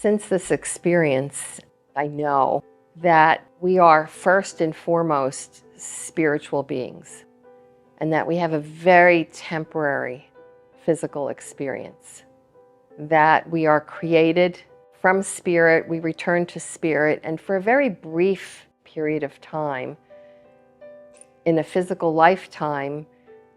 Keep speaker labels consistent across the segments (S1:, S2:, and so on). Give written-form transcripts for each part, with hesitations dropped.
S1: Since this experience, I know that we are first and foremost spiritual beings, and that we have a very temporary physical experience, that we are created from spirit, we return to spirit, and for a very brief period of time, in a physical lifetime,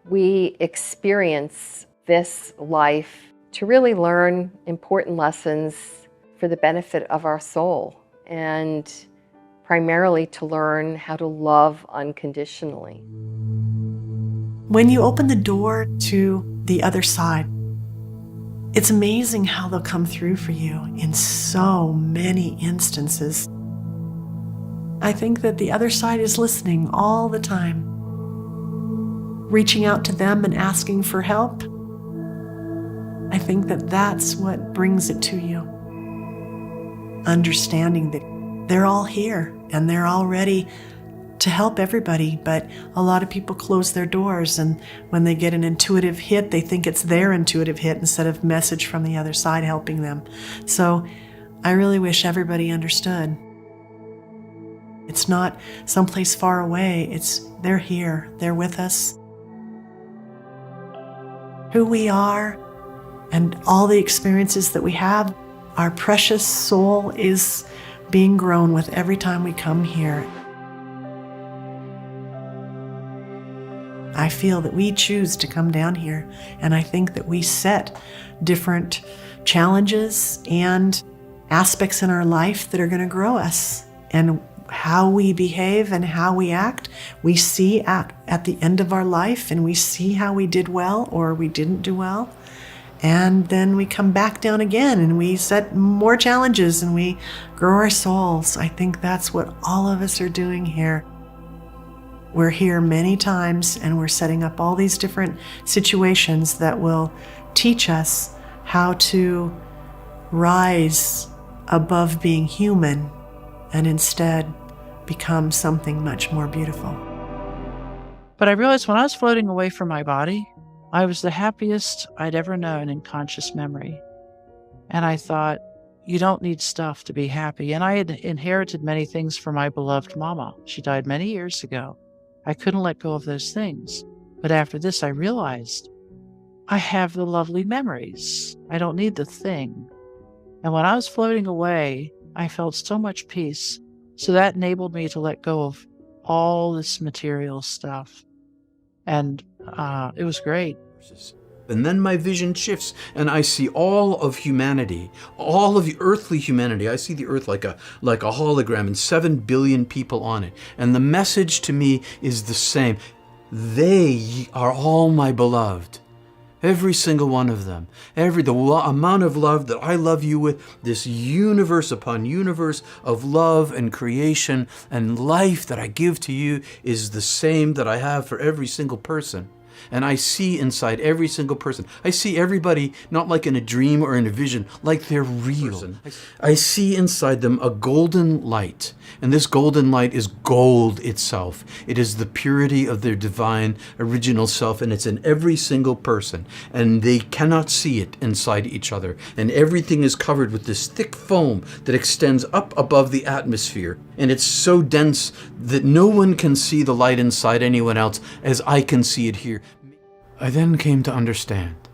S1: we experience this life to really learn important lessons for the benefit of our soul, and primarily to learn how to love unconditionally.
S2: When you open the door to the other side, it's amazing how they'll come through for you in so many instances. I think that the other side is listening all the time, reaching out to them and asking for help. I think that that's what brings it to you. Understanding that they're all here and they're all ready to help everybody, but a lot of people close their doors, and when they get an intuitive hit, they think it's their intuitive hit instead of message from the other side helping them. So I really wish everybody understood. It's not someplace far away, they're here, they're with us. Who we are and all the experiences that we have, our precious soul is being grown with every time we come here. I feel that we choose to come down here, and I think that we set different challenges and aspects in our life that are going to grow us. And how we behave and how we act, we see at the end of our life, and we see how we did well or we didn't do well. And then we come back down again and we set more challenges and we grow our souls. I think that's what all of us are doing here. We're here many times and we're setting up all these different situations that will teach us how to rise above being human and instead become something much more beautiful.
S3: But I realized when I was floating away from my body, I was the happiest I'd ever known in conscious memory. And I thought, you don't need stuff to be happy. And I had inherited many things from my beloved mama. She died many years ago. I couldn't let go of those things. But after this, I realized I have the lovely memories. I don't need the thing. And when I was floating away, I felt so much peace. So that enabled me to let go of all this material stuff. And it was great.
S4: And then my vision shifts and I see all of humanity, all of the earthly humanity. I see the earth like a hologram and 7 billion people on it. And the message to me is the same. They are all my beloved. Every single one of them. The amount of love that I love you with, this universe upon universe of love and creation and life that I give to you is the same that I have for every single person. And I see inside every single person. I see everybody not like in a dream or in a vision, like they're real. I see inside them a golden light. And this golden light is gold itself. It is the purity of their divine original self, and it's in every single person. And they cannot see it inside each other. And everything is covered with this thick foam that extends up above the atmosphere. And it's so dense that no one can see the light inside anyone else as I can see it here. I then came to understand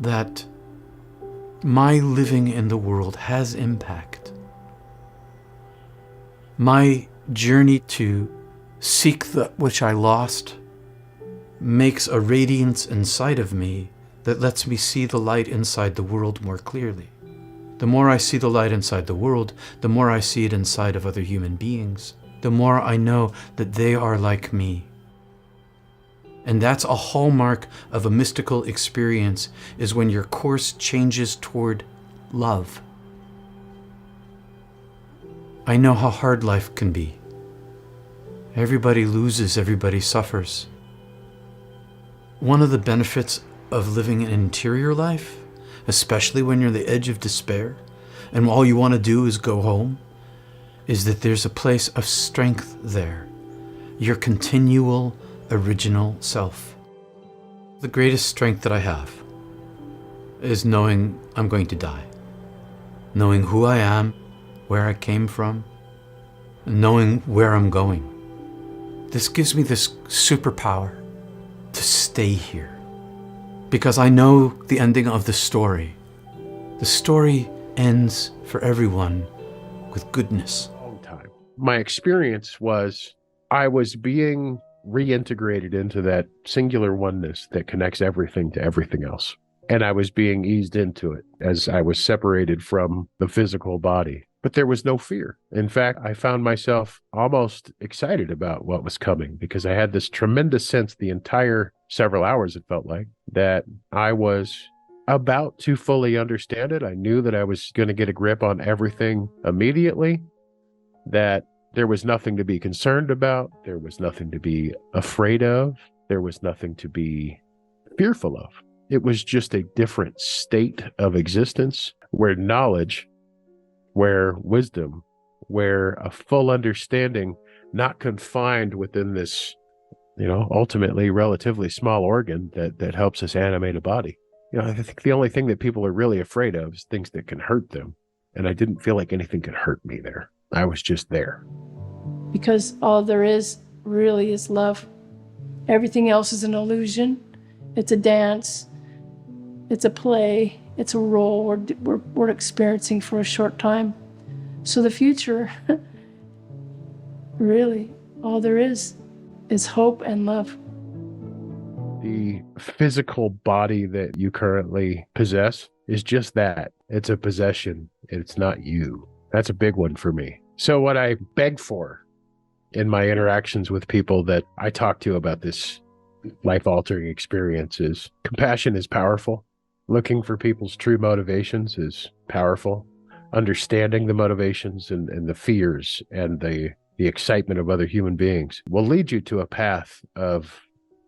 S4: that my living in the world has impact. My journey to seek that which I lost makes a radiance inside of me that lets me see the light inside the world more clearly. The more I see the light inside the world, the more I see it inside of other human beings, the more I know that they are like me. And that's a hallmark of a mystical experience, is when your course changes toward love. I know how hard life can be. Everybody loses, everybody suffers. One of the benefits of living an interior life, especially when you're on the edge of despair, and all you want to do is go home, is that there's a place of strength there. Your continual original self. The greatest strength that I have is knowing I'm going to die. knowing who I am, where I came from, and knowing where I'm going. This gives me this superpower to stay here, because I know the ending of the story. The story ends for everyone with goodness.
S5: Time. My experience was I was being reintegrated into that singular oneness that connects everything to everything else. And I was being eased into it as I was separated from the physical body. But there was no fear. In fact, I found myself almost excited about what was coming because I had this tremendous sense the entire several hours, it felt like, that I was about to fully understand it. I knew that I was going to get a grip on everything immediately, that there was nothing to be concerned about. There was nothing to be afraid of. There was nothing to be fearful of. It was just a different state of existence where knowledge, where wisdom, where a full understanding, not confined within this, ultimately relatively small organ that helps us animate a body. I think the only thing that people are really afraid of is things that can hurt them. And I didn't feel like anything could hurt me there. I was just there.
S6: Because all there is really is love. Everything else is an illusion. It's a dance. It's a play. It's a role we're experiencing for a short time. So the future, really, all there is hope and love.
S5: The physical body that you currently possess is just that. It's a possession. It's not you. That's a big one for me. So what I beg for in my interactions with people that I talk to about this life-altering experience is compassion is powerful. Looking for people's true motivations is powerful. Understanding the motivations and the fears and the excitement of other human beings will lead you to a path of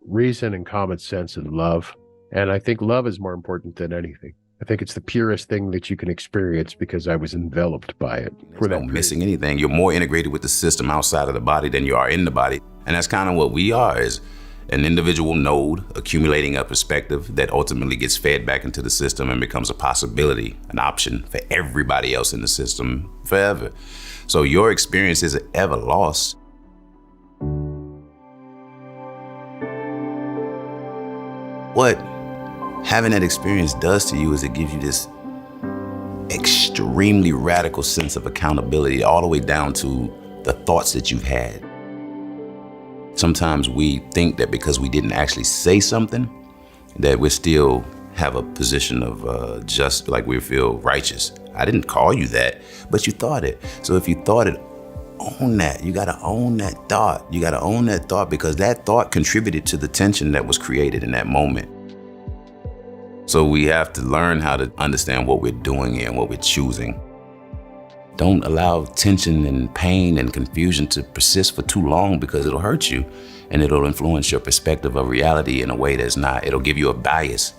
S5: reason and common sense and love. And I think love is more important than anything. I think it's the purest thing that you can experience because I was enveloped by it.
S7: There's no missing anything. You're more integrated with the system outside of the body than you are in the body. And that's kind of what we are, is an individual node accumulating a perspective that ultimately gets fed back into the system and becomes a possibility, an option for everybody else in the system forever. So your experience isn't ever lost. What having that experience does to you is it gives you this extremely radical sense of accountability all the way down to the thoughts that you've had. Sometimes we think that because we didn't actually say something, that we still have a position of just like we feel righteous. I didn't call you that, but you thought it. So if you thought it, own that. You gotta own that thought. You gotta own that thought because that thought contributed to the tension that was created in that moment. So we have to learn how to understand what we're doing and what we're choosing. Don't allow tension and pain and confusion to persist for too long because it'll hurt you and it'll influence your perspective of reality in a way that's not. It'll give you a bias.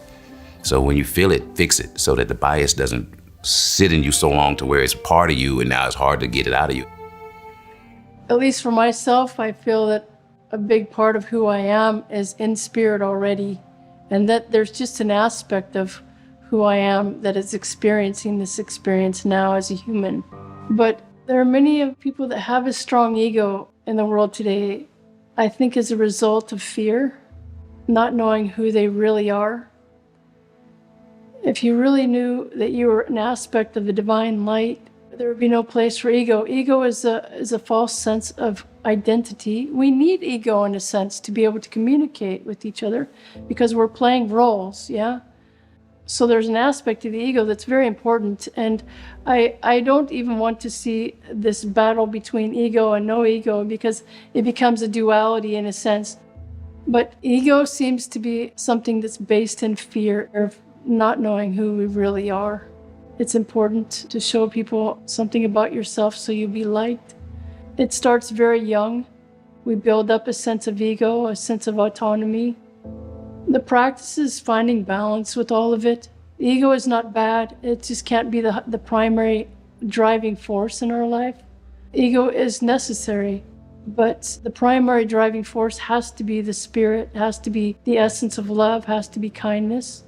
S7: So when you feel it, fix it so that the bias doesn't sit in you so long to where it's part of you and now it's hard to get it out of you.
S6: At least for myself, I feel that a big part of who I am is in spirit already, and that there's just an aspect of who I am that is experiencing this experience now as a human. But there are many people that have a strong ego in the world today, I think as a result of fear, not knowing who they really are. If you really knew that you were an aspect of the divine light, there would be no place for ego. Ego is a false sense of identity. We need ego in a sense to be able to communicate with each other because we're playing roles, yeah? So there's an aspect of the ego that's very important. And I don't even want to see this battle between ego and no ego because it becomes a duality in a sense. But ego seems to be something that's based in fear of not knowing who we really are. It's important to show people something about yourself so you'll be liked. It starts very young. We build up a sense of ego, a sense of autonomy. The practice is finding balance with all of it. Ego is not bad. It just can't be the primary driving force in our life. Ego is necessary, but the primary driving force has to be the spirit, has to be the essence of love, has to be kindness.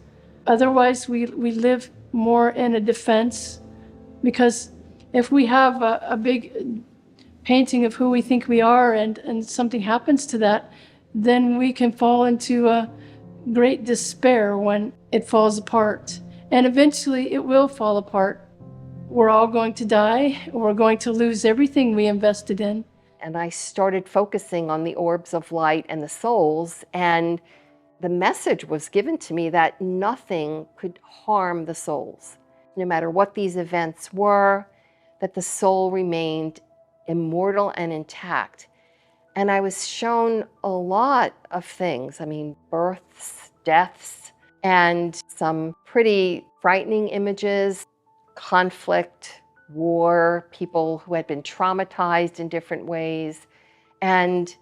S6: Otherwise, we live more in a defense Because if we have a big painting of who we think we are and something happens to that, then we can fall into a great despair when it falls apart. And eventually it will fall apart. We're all going to die. We're going to lose everything we invested in.
S1: And I started focusing on the orbs of light and the souls, and the message was given to me that nothing could harm the souls. No matter what these events were, that the soul remained immortal and intact. And I was shown a lot of things. I mean, births, deaths, and some pretty frightening images, conflict, war, people who had been traumatized in different ways. And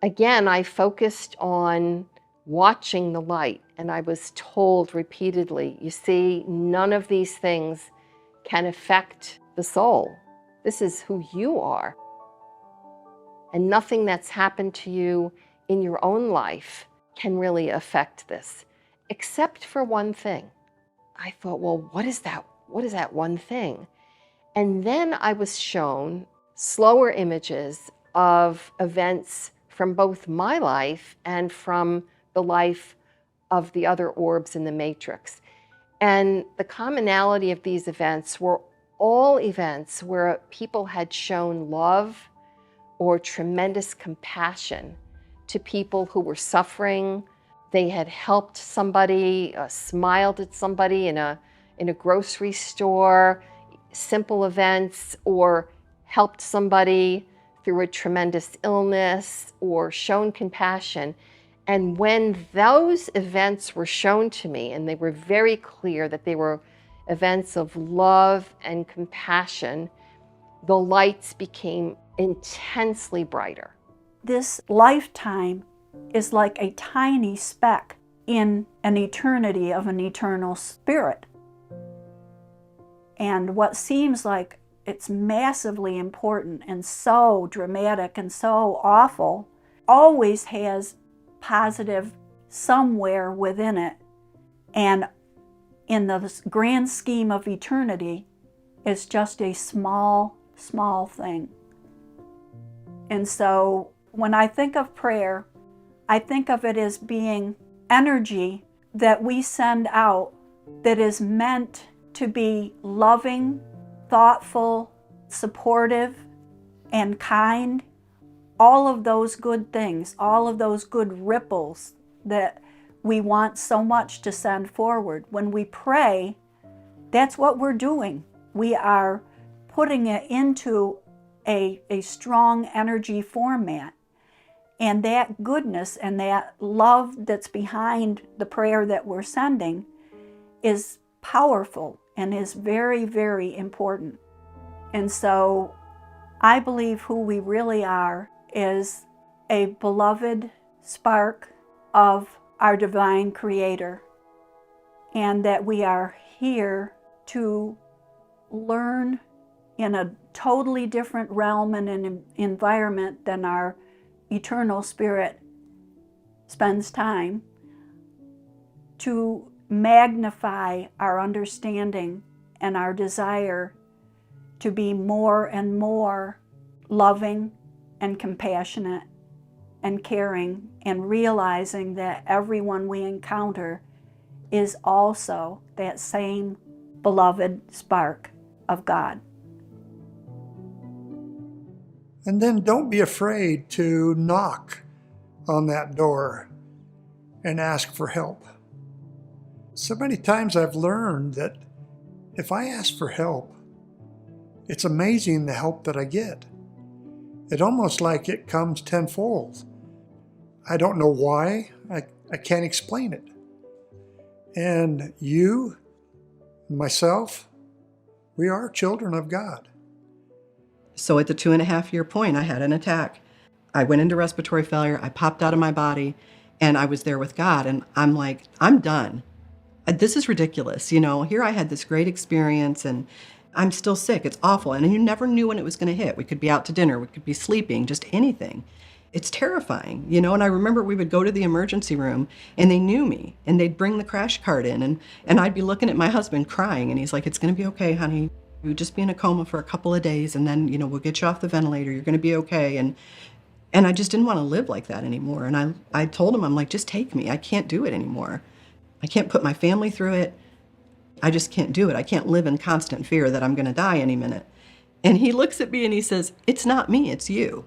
S1: again, I focused on watching the light, and I was told repeatedly, you see, none of these things can affect the soul. This is who you are. And nothing that's happened to you in your own life can really affect this, except for one thing. I thought, well, what is that? What is that one thing? And then I was shown slower images of events from both my life and from the life of the other orbs in the matrix. And the commonality of these events were all events where people had shown love or tremendous compassion to people who were suffering. They had helped somebody, smiled at somebody in a grocery store, simple events, or helped somebody through a tremendous illness, or shown compassion. And when those events were shown to me, and they were very clear that they were events of love and compassion, the lights became intensely brighter.
S8: This lifetime is like a tiny speck in an eternity of an eternal spirit. And what seems like it's massively important and so dramatic and so awful always has positive somewhere within it. And in the grand scheme of eternity, it's just a small, small thing. And so when I think of prayer, I think of it as being energy that we send out that is meant to be loving, thoughtful, supportive, and kind. All of those good things, all of those good ripples that we want so much to send forward. When we pray, that's what we're doing. We are putting it into a strong energy format. And that goodness and that love that's behind the prayer that we're sending is powerful and is very, very important. And so I believe who we really are is a beloved spark of our divine Creator, and that we are here to learn in a totally different realm and an environment than our eternal spirit spends time, to magnify our understanding and our desire to be more and more loving and compassionate and caring, and realizing that everyone we encounter is also that same beloved spark of God.
S9: And then don't be afraid to knock on that door and ask for help. So many times I've learned that if I ask for help, it's amazing the help that I get. It's almost like it comes tenfold. I don't know why. I can't explain it. And you, myself, we are children of God.
S10: So at the 2.5-year point, I had an attack. I went into respiratory failure. I popped out of my body, and I was there with God. And I'm like, I'm done. This is ridiculous. You know, here I had this great experience, and I'm still sick. It's awful. And you never knew when it was going to hit. We could be out to dinner. We could be sleeping, just anything. It's terrifying, you know, and I remember we would go to the emergency room and they knew me and they'd bring the crash cart in and I'd be looking at my husband crying and he's like, it's going to be okay, honey. You'll just be in a coma for a couple of days, and then, we'll get you off the ventilator. You're going to be okay. And I just didn't want to live like that anymore. And I told him, I'm like, just take me. I can't do it anymore. I can't put my family through it. I just can't do it. I can't live in constant fear that I'm going to die any minute. And he looks at me and he says, it's not me, it's you.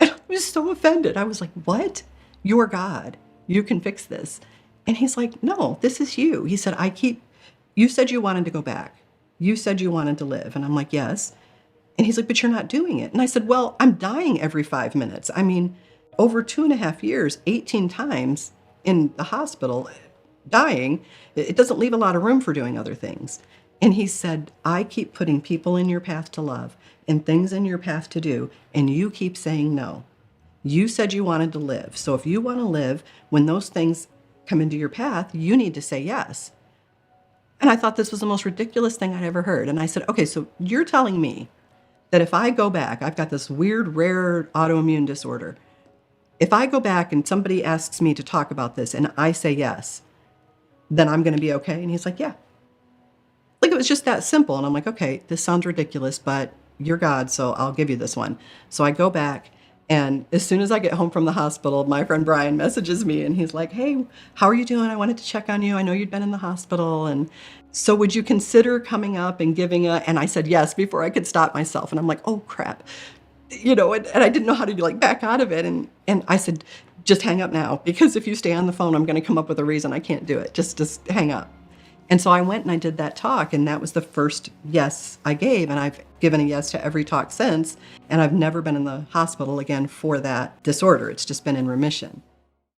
S10: And I was so offended. I was like, what? You're God. You can fix this. And he's like, no, this is you. He said, you said you wanted to go back. You said you wanted to live. And I'm like, yes. And he's like, but you're not doing it. And I said, well, I'm dying every 5 minutes. I mean, over 2.5 years, 18 times in the hospital, dying, it doesn't leave a lot of room for doing other things. And he said, I keep putting people in your path to love and things in your path to do, and you keep saying no. You said you wanted to live. So if you want to live, when those things come into your path, you need to say yes. And I thought this was the most ridiculous thing I'd ever heard. And I said, okay, so you're telling me that if I go back, I've got this weird, rare autoimmune disorder. If I go back and somebody asks me to talk about this and I say yes, then I'm going to be okay? And he's like, yeah. Like, it was just that simple. And I'm like, okay, this sounds ridiculous, but you're God, so I'll give you this one. So I go back, and as soon as I get home from the hospital, my friend Brian messages me, and he's like, hey, how are you doing? I wanted to check on you. I know you'd been in the hospital. And so would you consider coming up and giving and I said yes before I could stop myself. And I'm like, oh, crap. And I didn't know how to back out of it. And I said, just hang up now, because if you stay on the phone, I'm going to come up with a reason I can't do it. Just hang up. And so I went and I did that talk, and that was the first yes I gave. And I've given a yes to every talk since. And I've never been in the hospital again for that disorder. It's just been in remission.